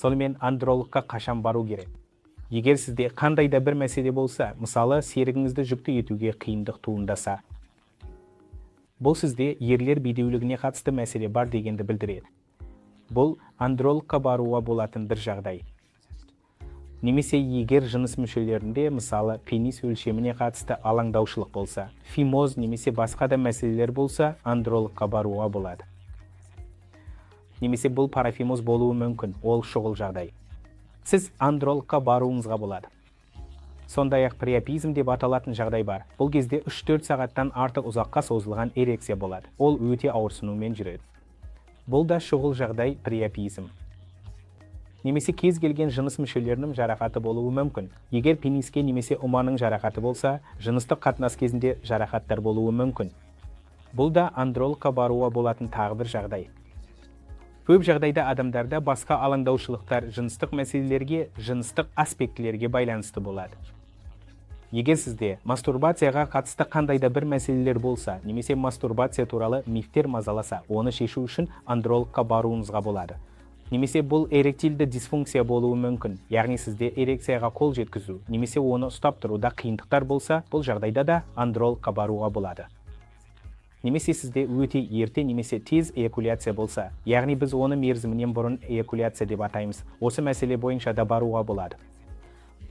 Сонымен андрологқа қашан бару керек? Егер сізде қандай да бір мәселе болса, мысалы серігіңізді жүкті етуге қиындық туындаса, бұл сізде ерлер бедеулігіне қатысты мәселе бар дегенді білдіреді. Бұл андрологқа баруға болатын бір жағдай. Немесе егер жыныс мүшелерінде, мысалы пенис өлшеміне қатысты алаңдаушылық болса, фимоз немесе басқа да мәселелер болса, андрологқа баруға болады. Немесе бұл парафимоз болуы мүмкін, ол шұғыл жағдай. Сіз андрологқа баруыңызға болады. Сондай-ақ приапизм деп аталатын жағдай бар. Бұл кезде 3-4 сағаттан артық ұзаққа созылған эрекция болады. Ол өте ауырсынумен жүреді. Бұл да шұғыл жағдай приапизм. Немесе кез келген жыныс мүшелерінің жарақаты болуы мүмкін. Егер пениске немесе ұманың жарақаты болса, жыныстық қатынас кезінде жарақаттар болуы мүмкін. Бұл да андрологқа баруға болатын тағы бір жағдай. Көп жағдайда адамдарда басқа алаңдаушылықтар жыныстық мәселелерге, жыныстық аспектілерге байланысты болады. Егер сізде мастурбацияға қатысты қандайда бір мәселелер болса, немесе мастурбация туралы мифтер мазаласа, оны шешу үшін андрологқа баруыңызға болады. Немесе бұл эректильді дисфункция болуы мүмкін, яғни сізде эрекцияға қол жеткізу, немесе оны ұстап тұруда қиындықтар болса, бұл жағдайда да андрологқа баруға болады. Немесе сізде өте ерте немесе тез эякуляция болса, яғни біз оны мерзімінен бұрын эякуляция деп атаймыз, осы мәселе бойынша да баруға болады.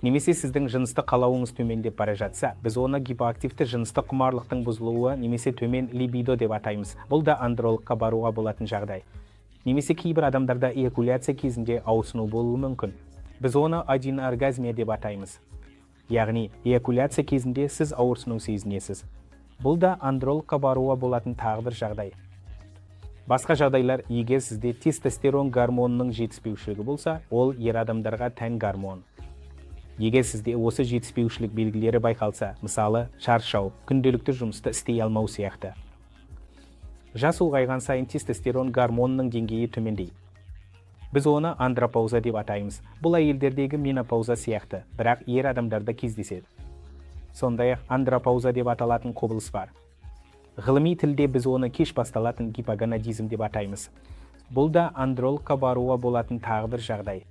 Немесе сіздің жыныстық қалауыңыз төмендеп бара жатса, біз оны гипоактивті жыныстық құмарлықтың бұзылуы немесе төмен либидо деп атаймыз, бұл да андрологқа баруға болатын жағдай. Немесе кейбір адамдарда эякуляция кезінде ауырсыну болуы мүмкін. Біз оны аденооргазмия деп атаймыз. Яғни эякуляция кезінде сіз ауырсыну сезінесіз. Бұл да андрологқа баруға болатын тағы бір жағдай. Басқа жағдайлар, егер сізде тестостерон гормонының жетіспеушілігі болса, ол ер адамдарға тән гормон. Егер сізде осы жетіспеушілік белгілері байқалса, мысалы шаршау, күнделікті жұмысты істей алмау сияқты. Жас ұлғайған сайын тестостерон гормонының деңгейі төмендейді. Біз оны андропауза деп атаймыз. Бұл әйелдердегі менопауза сияқты, бірақ ер адамдарда кездеседі. Сондай-ақ андропауза деп аталатын құбылыс бар. Ғылыми тілде біз оны кеш басталатын гипоганадизм деп атаймыз. Бұл да андрологқа баруға болатын тағы бір жағдай.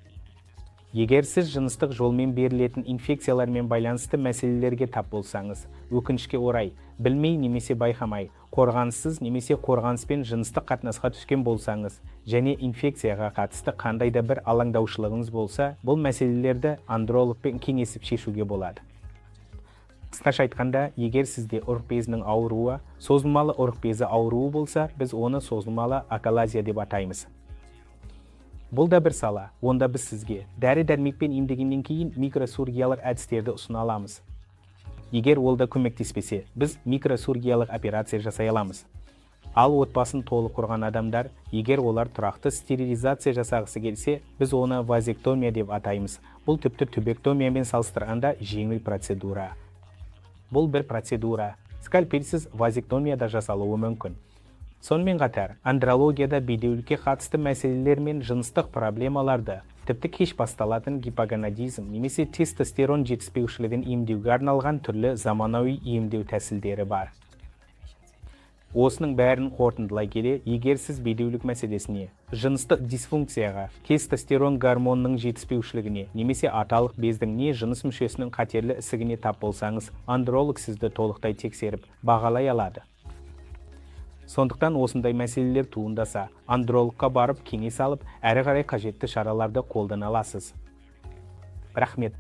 Егер сіз жыныстық жолмен берілетін инфекциялармен байланысты мәселелерге тап болсаңыз, өкінішке орай, білмей немесе байқамай, қорғаныссыз немесе қорғаныспен жыныстық қатынасқа түскен болсаңыз, және инфекцияға қатысты қандайда бір алаңдаушылығыңыз болса, бұл мәселелерді андрологпен кеңесіп шешуге болады. Қысқаша айтқанда, егер сізде ұрық безінің ауруы, созылмалы ұрық безі ауруы болса, біз оны созылмалы акалазия деп атаймыз. Бұл да бір сала, онда біз сізге дәрі-дәрмекпен емдегеннен кейін микрохирургиялық әдістерді ұсына аламыз. Егер ол да көмектеспесе, біз микрохирургиялық операция жасай аламыз. Ал отбасын толық құрған адамдар, егер олар тұрақты стерилизация жасағысы келсе, біз оны вазектомия деп атаймыз. Бұл тіпті тубектомиямен салыстырғанда жеңіл процедура. Бұл бір процедура. Скальпельсіз вазектомияда жасалуы мүмкін. Сонымен қатар, андрологияда бедеулікке қатысты мәселелер мен жыныстық проблемаларды, тіпті кеш басталатын гипоганадизм немесе тестостерон жетіспеушілігін емдеуге арналған түрлі заманауи емдеу тәсілдері бар. Осының бәрін қорытындылай келе, егер сіз бедеулік мәселесіне, жыныстық дисфункцияға, тестостерон гормонының жетіспеушілігіне, немесе аталық бездің не жыныс мүшесінің қатерлі ісігіне тап болсаңыз, андролог сізді толықтай тексеріп, бағалай алады. Сондықтан осындай мәселелер туындаса, андрологқа барып кеңес алып, әрі қарай қажетті шараларды қолдана аласыз. Рахмет.